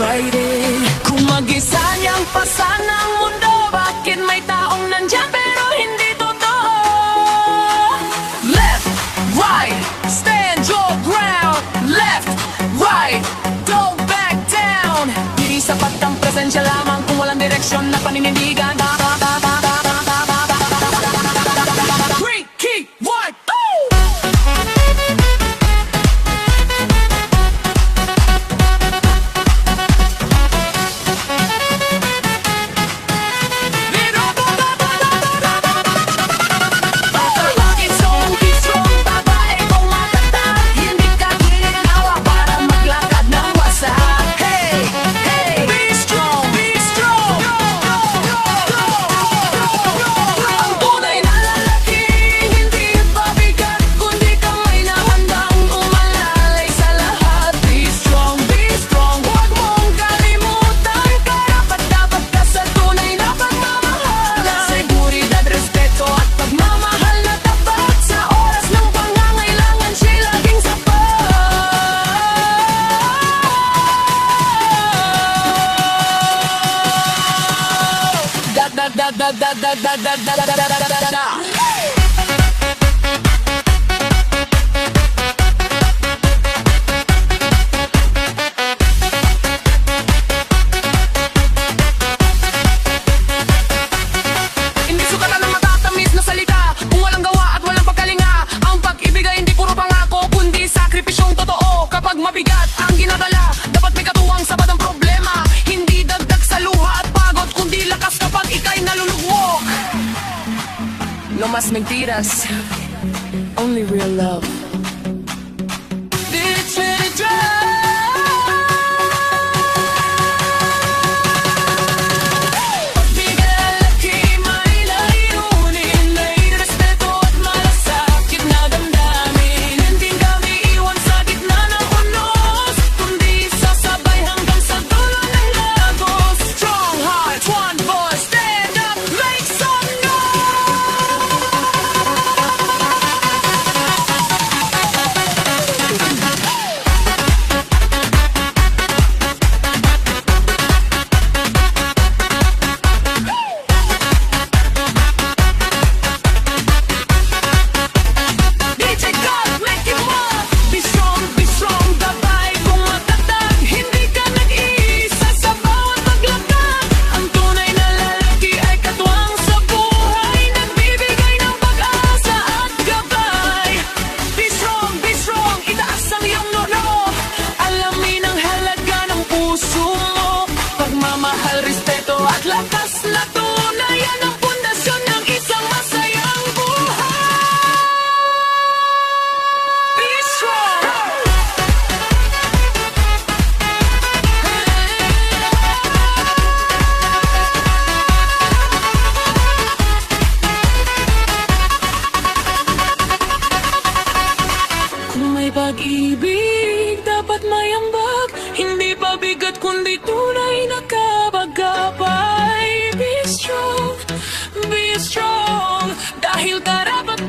fighting. Kung mag-isa niyang pasan ang mundo, bakit may taong nandyan pero hindi totoo? Left, right, stand your ground. Left, right, don't back down. Di sapat ang presensya lamang kung walang direksyon na paninindigan. Three, key, one, two! Hindi sukatan ng matatamis na salita kung walang gawa at walang pagkalinga. Ang pag-ibig ay hindi puro pangako kundi sakripisyong totoo. Kapag mabigat ang ginadala, dapat may katuwang sabat ang problema. Hindi dagdag sa luha at pagod kundi lakas kapag ika'y nalulugmok. No mas mentiras, only real love. Bitch, let it drive. At lakas na tunay ang pundasyon ng isang masayang buhay. Be strong. Kung may pag-ibig, dapat may ambag. Hindi pabigat kundi tunay na kabagabay. Be strong, dahil karapat